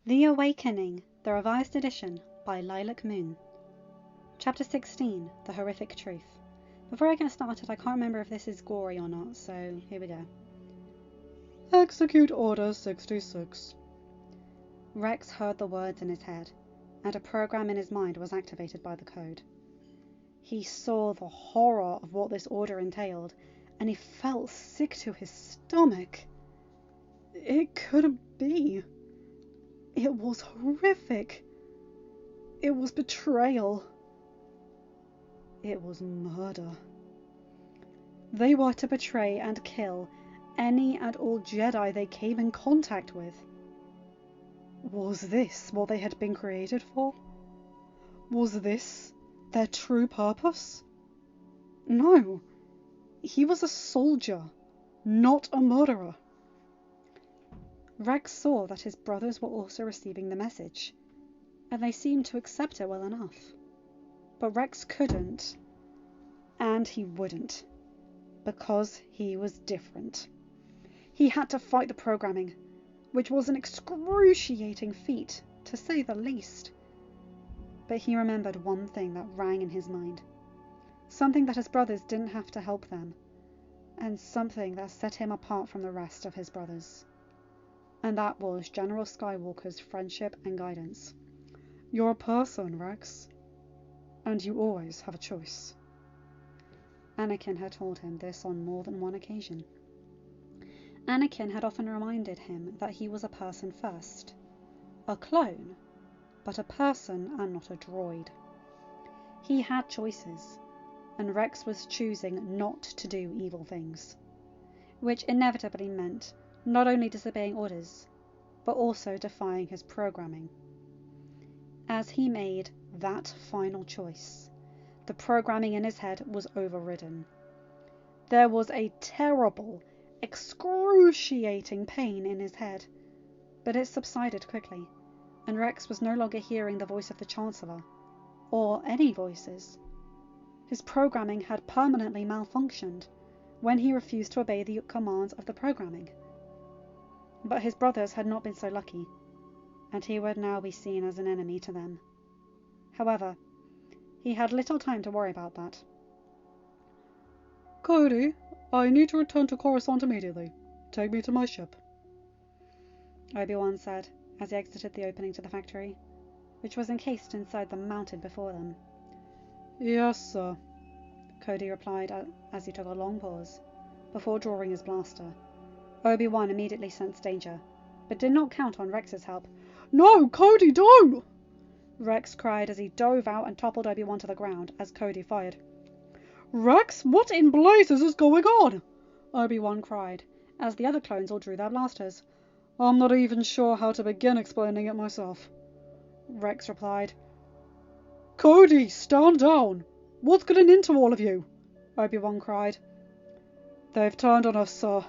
The Awakening, the Revised Edition by Lilac Moon. Chapter 16, The Horrific Truth. Before I get started, I can't remember if this is gory or not, so here we go. Execute Order 66. Rex heard the words in his head, and a program in his mind was activated by the code. He saw the horror of what this order entailed, and he felt sick to his stomach. It couldn't be. It was horrific. It was betrayal. It was murder. They were to betray and kill any and all Jedi they came in contact with. Was this what they had been created for? Was this their true purpose? No. He was a soldier, not a murderer. Rex saw that his brothers were also receiving the message, and they seemed to accept it well enough. But Rex couldn't, and he wouldn't, because he was different. He had to fight the programming, which was an excruciating feat, to say the least. But he remembered one thing that rang in his mind, something that his brothers didn't have to help them, and something that set him apart from the rest of his brothers. And that was General Skywalker's friendship and guidance. You're a person, Rex, and you always have a choice. Anakin had told him this on more than one occasion. Anakin had often reminded him that he was a person first. A clone, but a person and not a droid. He had choices, and Rex was choosing not to do evil things, which inevitably meant not only disobeying orders, but also defying his programming. As he made that final choice, the programming in his head was overridden. There was a terrible, excruciating pain in his head, but it subsided quickly, and Rex was no longer hearing the voice of the Chancellor, or any voices. His programming had permanently malfunctioned when he refused to obey the commands of the programming. But his brothers had not been so lucky, and he would now be seen as an enemy to them. However, he had little time to worry about that. Cody, I need to return to Coruscant immediately. Take me to my ship, Obi-Wan said as he exited the opening to the factory, which was encased inside the mountain before them. Yes, sir, Cody replied as he took a long pause before drawing his blaster. Obi-Wan immediately sensed danger, but did not count on Rex's help. No, Cody, don't! Rex cried as he dove out and toppled Obi-Wan to the ground as Cody fired. Rex, what in blazes is going on? Obi-Wan cried as the other clones all drew their blasters. I'm not even sure how to begin explaining it myself, Rex replied. Cody, stand down! What's getting into all of you? Obi-Wan cried. They've turned on us, sir.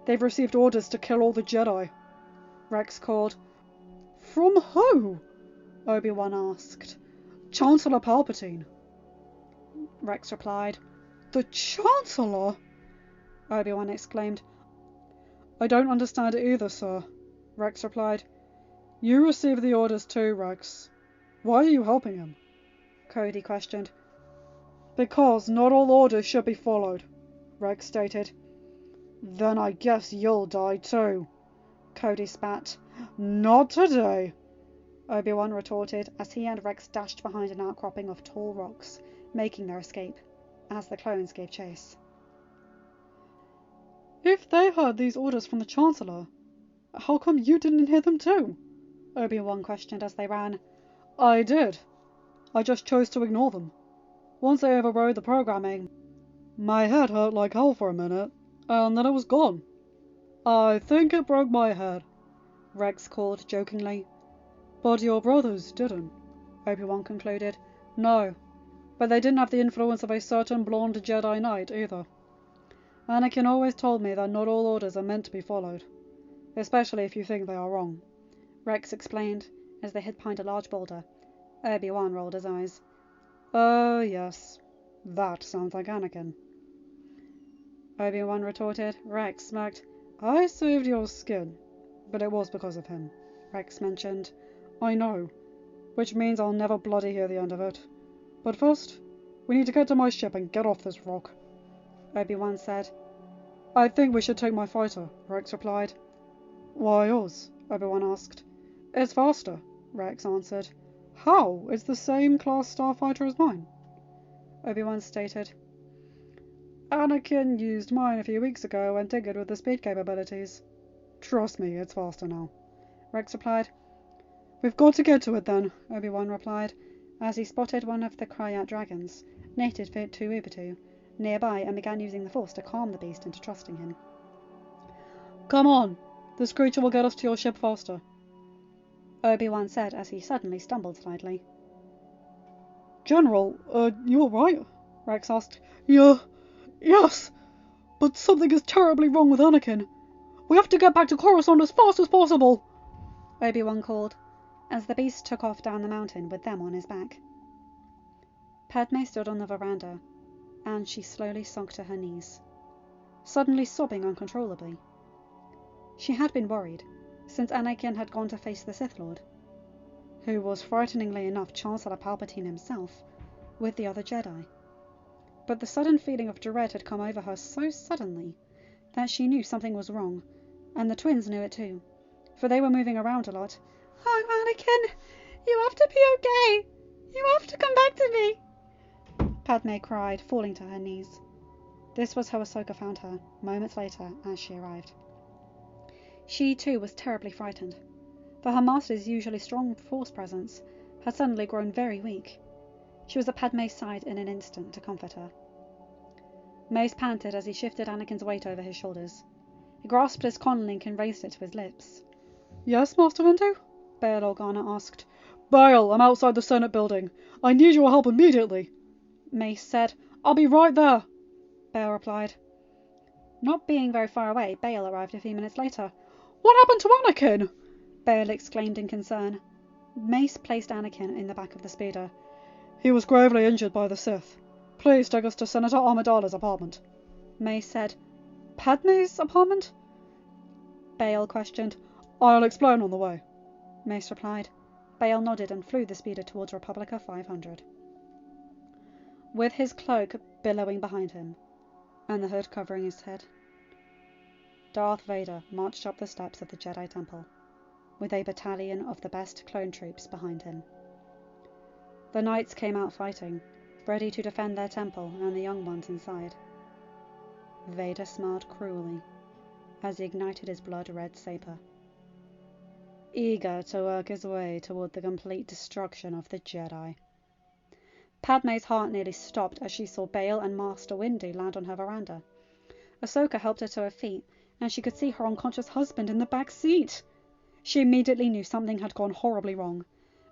They've received orders to kill all the Jedi, Rex called. From who? Obi-Wan asked. Chancellor Palpatine, Rex replied. The Chancellor? Obi-Wan exclaimed. I don't understand it either, sir, Rex replied. You received the orders too, Rex. Why are you helping him? Cody questioned. Because not all orders should be followed, Rex stated. Then I guess you'll die too, Cody spat. Not today, Obi-Wan retorted as he and Rex dashed behind an outcropping of tall rocks, making their escape, as the clones gave chase. If they heard these orders from the Chancellor, how come you didn't hear them too? Obi-Wan questioned as they ran. I did. I just chose to ignore them. Once I overrode the programming, my head hurt like hell for a minute, and then it was gone. I think it broke my head, Rex called jokingly. But your brothers didn't, Obi-Wan concluded. No, but they didn't have the influence of a certain blonde Jedi Knight either. Anakin always told me that not all orders are meant to be followed, especially if you think they are wrong, Rex explained as they hid behind a large boulder. Obi-Wan rolled his eyes. Oh, yes, that sounds like Anakin, Obi-Wan retorted. Rex smirked. I saved your skin, but it was because of him. Rex mentioned. I know, which means I'll never bloody hear the end of it. But first, we need to get to my ship and get off this rock, Obi-Wan said. I think we should take my fighter, Rex replied. Why yours? Obi-Wan asked. It's faster, Rex answered. How? It's the same class starfighter as mine, Obi-Wan stated. Anakin used mine a few weeks ago and tinkered with the speed capabilities. Trust me, it's faster now, Rex replied. We've got to get to it then, Obi-Wan replied, as he spotted one of the Kryat dragons, native to Ubitu, nearby and began using the Force to calm the beast into trusting him. Come on, this creature will get us to your ship faster, Obi-Wan said as he suddenly stumbled slightly. General, you alright? Rex asked. Yes, but something is terribly wrong with Anakin. We have to get back to Coruscant as fast as possible, Obi-Wan called, as the beast took off down the mountain with them on his back. Padme stood on the veranda, and she slowly sunk to her knees, suddenly sobbing uncontrollably. She had been worried, since Anakin had gone to face the Sith Lord, who was frighteningly enough Chancellor Palpatine himself, with the other Jedi. But the sudden feeling of dread had come over her so suddenly that she knew something was wrong, and the twins knew it too, for they were moving around a lot. "Oh, Anakin, you have to be okay. You have to come back to me," Padme cried, falling to her knees. This was how Ahsoka found her, moments later, as she arrived. She, too, was terribly frightened, for her master's usually strong Force presence had suddenly grown very weak. She was at Padme's side in an instant to comfort her. Mace panted as he shifted Anakin's weight over his shoulders. He grasped his conlink and raised it to his lips. Yes, Master Windu? Bail Organa asked. Bail, I'm outside the Senate building. I need your help immediately, Mace said. I'll be right there, Bail replied. Not being very far away, Bail arrived a few minutes later. What happened to Anakin? Bail exclaimed in concern. Mace placed Anakin in the back of the speeder. He was gravely injured by the Sith. Please take us to Senator Amidala's apartment, Mace said. Padme's apartment? Bail questioned. I'll explain on the way, Mace replied. Bail nodded and flew the speeder towards Republica 500. With his cloak billowing behind him, and the hood covering his head, Darth Vader marched up the steps of the Jedi Temple, with a battalion of the best clone troops behind him. The knights came out fighting, ready to defend their temple and the young ones inside. Vader smiled cruelly as he ignited his blood-red saber, eager to work his way toward the complete destruction of the Jedi. Padme's heart nearly stopped as she saw Bail and Master Windu land on her veranda. Ahsoka helped her to her feet, and she could see her unconscious husband in the back seat. She immediately knew something had gone horribly wrong.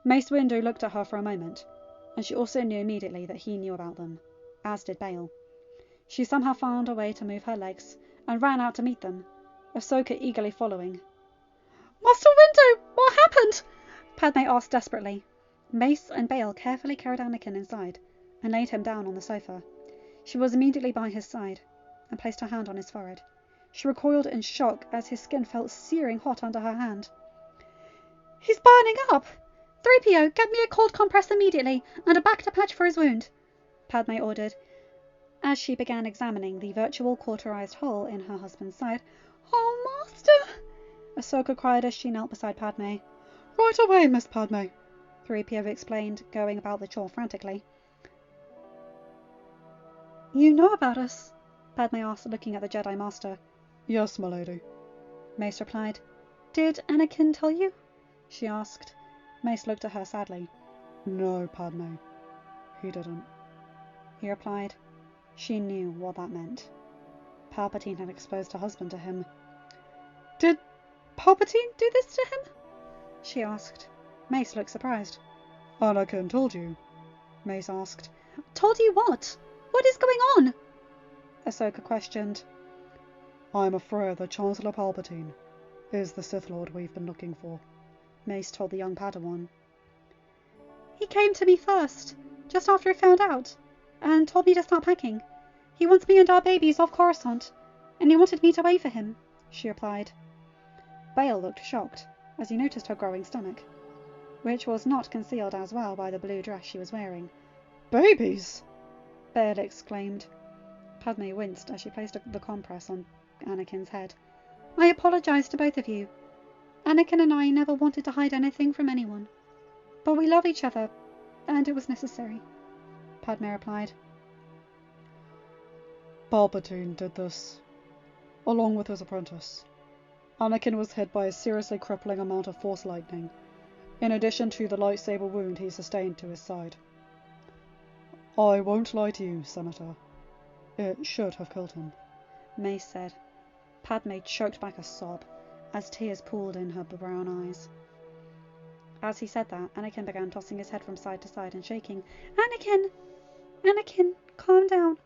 Mace Windu looked at her for a moment, and she also knew immediately that he knew about them, as did Bail. She somehow found a way to move her legs and ran out to meet them, Ahsoka eagerly following. "Master Windu, what happened?" Padme asked desperately. Mace and Bail carefully carried Anakin inside and laid him down on the sofa. She was immediately by his side and placed her hand on his forehead. She recoiled in shock as his skin felt searing hot under her hand. "He's burning up! 3PO, get me a cold compress immediately and a Bacta patch for his wound," Padme ordered, as she began examining the virtual cauterized hole in her husband's side. "Oh, Master!" Ahsoka cried as she knelt beside Padme. "Right away, Miss Padme," 3PO explained, going about the chore frantically. "You know about us?" Padme asked, looking at the Jedi Master. "Yes, my lady," Mace replied. "Did Anakin tell you?" she asked. Mace looked at her sadly. "No, Padme, he didn't," he replied. She knew what that meant. Palpatine had exposed her husband to him. "Did Palpatine do this to him?" she asked. Mace looked surprised. "Anakin told you?" Mace asked. "Told you what? What is going on?" Ahsoka questioned. "I'm afraid that Chancellor Palpatine is the Sith Lord we've been looking for," Mace told the young Padawan. "He came to me first, just after he found out, and told me to start packing. He wants me and our babies off Coruscant, and he wanted me to wait for him," she replied. Bail looked shocked. as he noticed her growing stomach, which was not concealed as well by the blue dress she was wearing. Babies! Bail exclaimed. Padme winced as she placed the compress on Anakin's head. I apologize to both of you. Anakin and I never wanted to hide anything from anyone. But we love each other, and it was necessary, Padme replied. Palpatine did this, along with his apprentice. Anakin was hit by a seriously crippling amount of Force lightning, in addition to the lightsaber wound he sustained to his side. I won't lie to you, Senator. It should have killed him, Mace said. Padme choked back a sob as tears pooled in her brown eyes. As he said that, Anakin began tossing his head from side to side and shaking. Anakin! Anakin, calm down.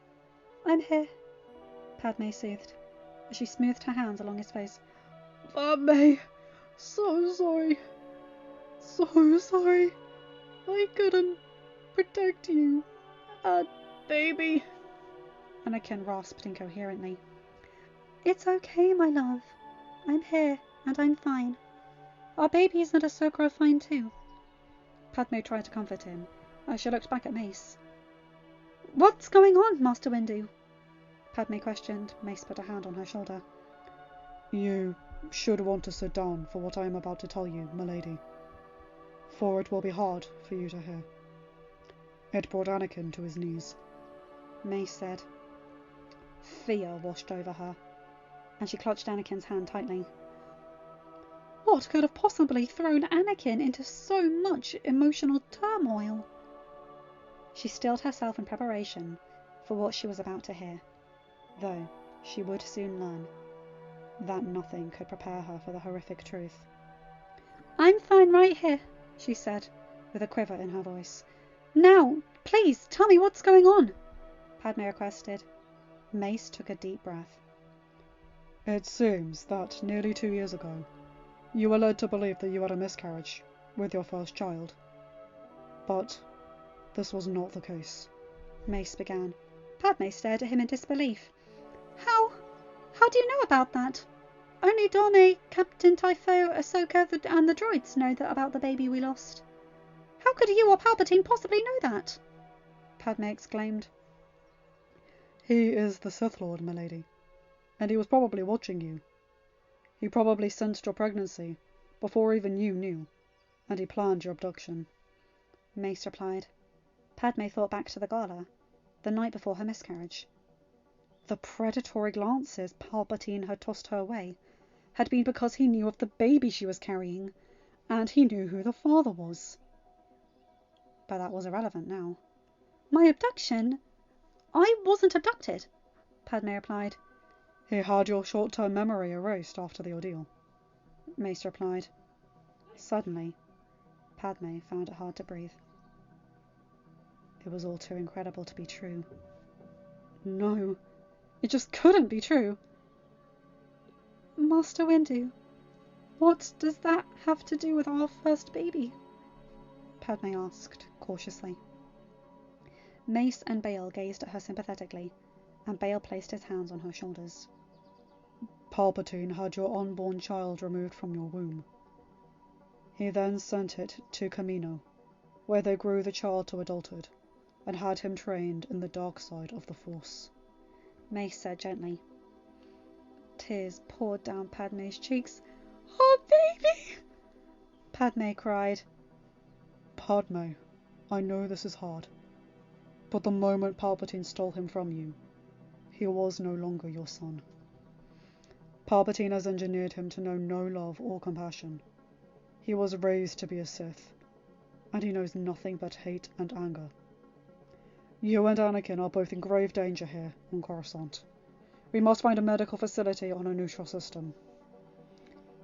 I'm here, Padme soothed, as she smoothed her hands along his face. Padme, so sorry. So sorry. I couldn't protect you. Baby. Anakin rasped incoherently. It's okay, my love. I'm here, and I'm fine. Our baby is not Ahsoka fine too. Padme tried to comfort him, as she looked back at Mace. What's going on, Master Windu? Padme questioned. Mace put a hand on her shoulder. You should want to sit down for what I am about to tell you, milady. For it will be hard for you to hear. It brought Anakin to his knees, Mace said. Fear washed over her, and she clutched Anakin's hand tightly. What could have possibly thrown Anakin into so much emotional turmoil? She stilled herself in preparation for what she was about to hear, though she would soon learn that nothing could prepare her for the horrific truth. I'm fine right here, she said, with a quiver in her voice. Now, please, tell me what's going on, Padme requested. Mace took a deep breath. It seems that nearly 2 years ago, you were led to believe that you had a miscarriage with your first child. But this was not the case, Mace began. Padme stared at him in disbelief. How do you know about that? Only Dorme, Captain Typho, Ahsoka, and the droids know about the baby we lost. How could you or Palpatine possibly know that? Padme exclaimed. He is the Sith Lord, milady, and he was probably watching you. He probably sensed your pregnancy before even you knew, and he planned your abduction, Mace replied. Padme thought back to the gala, the night before her miscarriage. The predatory glances Palpatine had tossed her way had been because he knew of the baby she was carrying, and he knew who the father was. But that was irrelevant now. My abduction? I wasn't abducted, Padme replied. He had your short-term memory erased after the ordeal, Mace replied. Suddenly, Padme found it hard to breathe. It was all too incredible to be true. No, it just couldn't be true. Master Windu, what does that have to do with our first baby? Padme asked, cautiously. Mace and Bail gazed at her sympathetically, and Bail placed his hands on her shoulders. Palpatine had your unborn child removed from your womb. He then sent it to Kamino, where they grew the child to adulthood, and had him trained in the dark side of the Force, Mace said gently. Tears poured down Padme's cheeks. Oh, baby! Padme cried. Padme, I know this is hard, but the moment Palpatine stole him from you, he was no longer your son. Palpatine has engineered him to know no love or compassion. He was raised to be a Sith, and he knows nothing but hate and anger. You and Anakin are both in grave danger here on Coruscant. We must find a medical facility on a neutral system,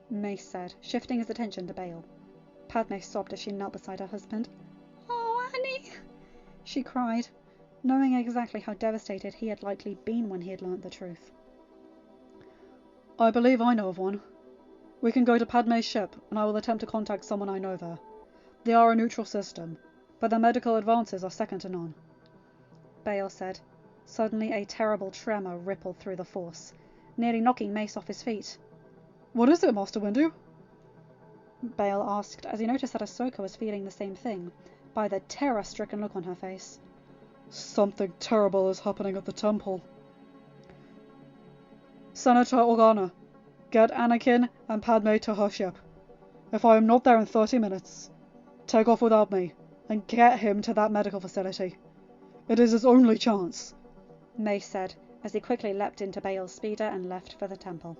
Mace said, shifting his attention to Bail. Padme sobbed as she knelt beside her husband. Oh, Annie, she cried, knowing exactly how devastated he had likely been when he had learnt the truth. I believe I know of one. We can go to Padme's ship, and I will attempt to contact someone I know there. They are a neutral system, but their medical advances are second to none, Bail said. Suddenly a terrible tremor rippled through the Force, nearly knocking Mace off his feet. What is it, Master Windu? Bail asked, as he noticed that Ahsoka was feeling the same thing, by the terror-stricken look on her face. Something terrible is happening at the temple. Senator Organa, get Anakin and Padme to her ship. If I am not there in 30 minutes, take off without me and get him to that medical facility. It is his only chance, Mace said, as he quickly leapt into Bail's speeder and left for the temple.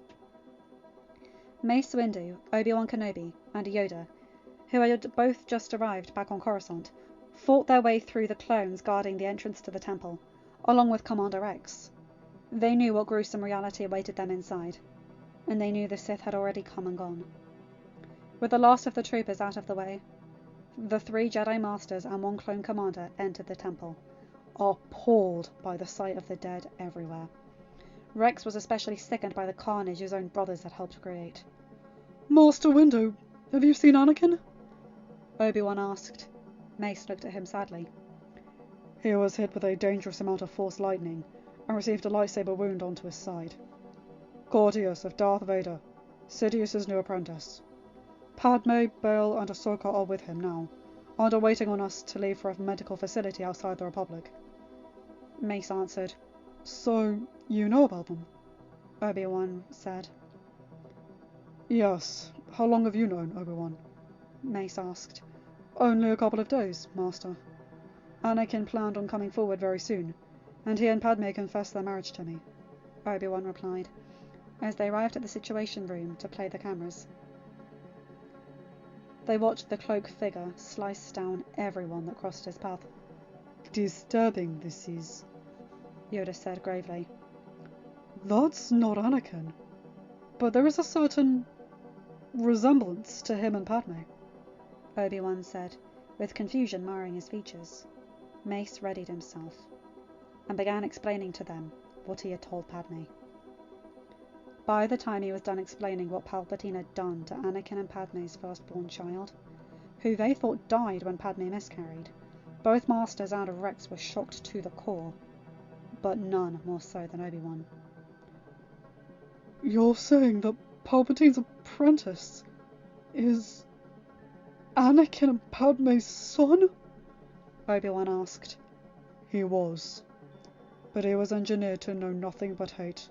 Mace Windu, Obi-Wan Kenobi, and Yoda, who had both just arrived back on Coruscant, fought their way through the clones guarding the entrance to the temple, along with Commander Rex. They knew what gruesome reality awaited them inside, and they knew the Sith had already come and gone. With the last of the troopers out of the way, the 3 Jedi Masters and 1 clone commander entered the temple, appalled by the sight of the dead everywhere. Rex was especially sickened by the carnage his own brothers had helped create. Master Windu, have you seen Anakin? Obi-Wan asked. Mace looked at him sadly. He was hit with a dangerous amount of Force lightning and received a lightsaber wound onto his side. Gordius of Darth Vader, Sidious's new apprentice. Padme, Bail, and Ahsoka are with him now, and are waiting on us to leave for a medical facility outside the Republic. Mace answered. So, you know about them? Obi-Wan said. Yes. How long have you known, Obi-Wan? Mace asked. Only a couple of days, Master. Anakin planned on coming forward very soon, and he and Padme confessed their marriage to me, Obi-Wan replied, as they arrived at the Situation Room to play the cameras. They watched the cloaked figure slice down everyone that crossed his path. Disturbing this is, Yoda said gravely. That's not Anakin, but there is a certain resemblance to him and Padme, Obi-Wan said, with confusion marring his features. Mace readied himself, and began explaining to them what he had told Padme. By the time he was done explaining what Palpatine had done to Anakin and Padme's firstborn child, who they thought died when Padme miscarried, both Masters and Rex were shocked to the core, but none more so than Obi-Wan. You're saying that Palpatine's apprentice is Anakin and Padme's son? Obi-Wan asked. He was, but he was engineered to know nothing but hate,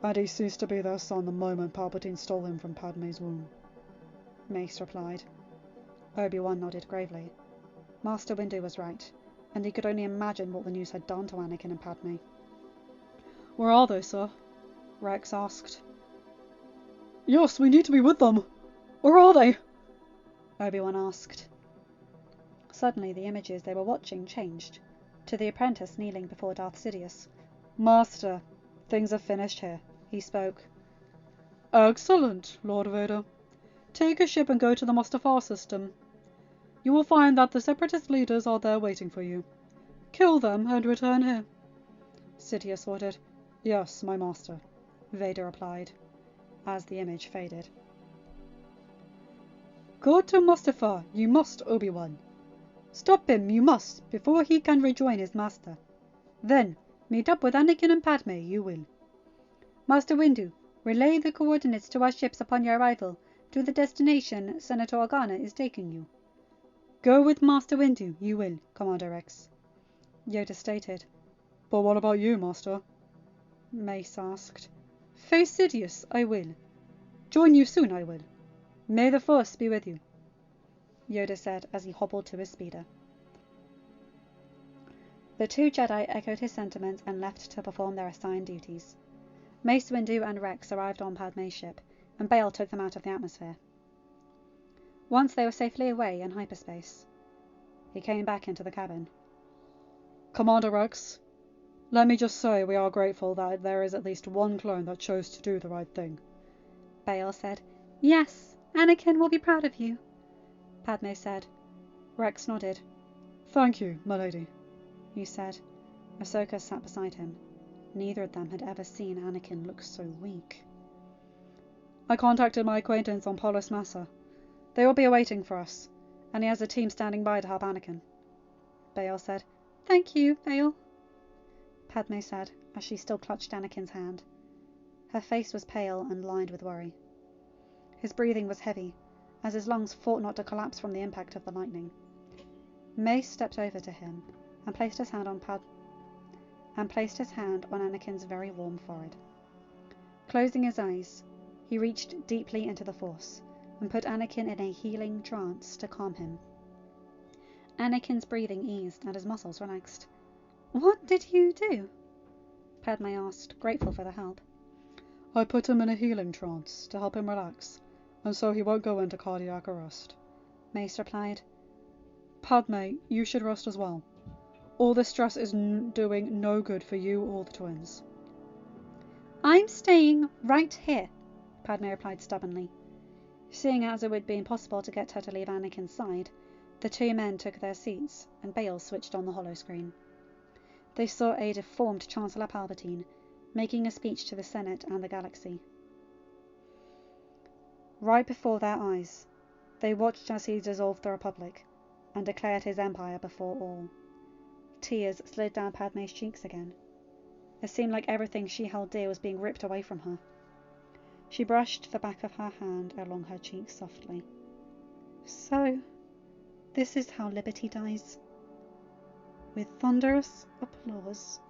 and he ceased to be their son the moment Palpatine stole him from Padme's womb, Mace replied. Obi-Wan nodded gravely. Master Windu was right, and he could only imagine what the news had done to Anakin and Padme. Where are they, sir? Rex asked. Yes, we need to be with them. Where are they? Obi-Wan asked. Suddenly the images they were watching changed, to the apprentice kneeling before Darth Sidious. Master, things are finished here, he spoke. Excellent, Lord Vader. Take a ship and go to the Mustafar system. You will find that the Separatist leaders are there waiting for you. Kill them and return here. Sidious ordered. Yes, my master, Vader replied, as the image faded. Go to Mustafar, you must, Obi-Wan. Stop him, you must, before he can rejoin his master. Then, meet up with Anakin and Padme, you will. Master Windu, relay the coordinates to our ships upon your arrival to the destination Senator Organa is taking you. Go with Master Windu, you will, Commander Rex, Yoda stated. But what about you, Master? Mace asked. Face Sidious, I will. Join you soon, I will. May the Force be with you, Yoda said as he hobbled to his speeder. The 2 Jedi echoed his sentiments and left to perform their assigned duties. Mace Windu and Rex arrived on Padme's ship, and Bail took them out of the atmosphere. Once they were safely away in hyperspace, he came back into the cabin. Commander Rex, let me just say we are grateful that there is at least one clone that chose to do the right thing, Bail said. Yes, Anakin will be proud of you, Padme said. Rex nodded. Thank you, my lady, he said. Ahsoka sat beside him. Neither of them had ever seen Anakin look so weak. I contacted my acquaintance on Polis Massa. They will be awaiting for us, and he has a team standing by to help Anakin, Bail said. Thank you, Bail, Padme said, as she still clutched Anakin's hand. Her face was pale and lined with worry. His breathing was heavy, as his lungs fought not to collapse from the impact of the lightning. Mace stepped over to him and placed his hand on Anakin's very warm forehead. Closing his eyes, he reached deeply into the Force and put Anakin in a healing trance to calm him. Anakin's breathing eased and his muscles relaxed. "What did you do?" Padme asked, grateful for the help. "I put him in a healing trance to help him relax, and so he won't go into cardiac arrest," Mace replied. "Padme, you should rest as well. All this stress is doing no good for you or the twins." "I'm staying right here," Padme replied stubbornly. Seeing as it would be impossible to get her to leave Anakin's side, the two men took their seats, and Bail switched on the holoscreen. They saw a deformed Chancellor Palpatine making a speech to the Senate and the galaxy. Right before their eyes, they watched as he dissolved the Republic and declared his empire before all. Tears slid down Padme's cheeks again. It seemed like everything she held dear was being ripped away from her. She brushed the back of her hand along her cheek softly. "So, this is how liberty dies." "With thunderous applause,"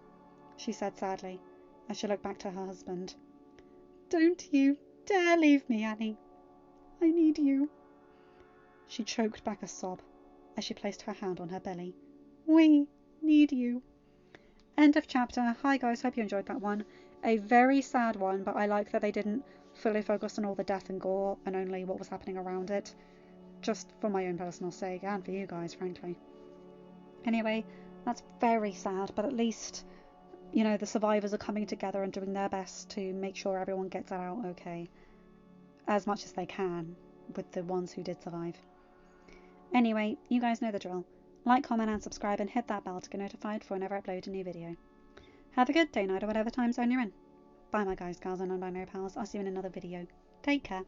she said sadly, as she looked back to her husband. "Don't you dare leave me, Annie. I need you." She choked back a sob as she placed her hand on her belly. "We need you." End of chapter. Hi guys, hope you enjoyed that one. A very sad one, but I like that they didn't fully focus on all the death and gore and only what was happening around it. Just for my own personal sake and for you guys, frankly. Anyway, that's very sad, but at least, you know, the survivors are coming together and doing their best to make sure everyone gets out okay. As much as they can, with the ones who did survive. Anyway, you guys know the drill. Like, comment and subscribe and hit that bell to get notified for whenever I upload a new video. Have a good day, night, or whatever time zone you're in. Bye my guys, gals and non-binary pals. I'll see you in another video. Take care.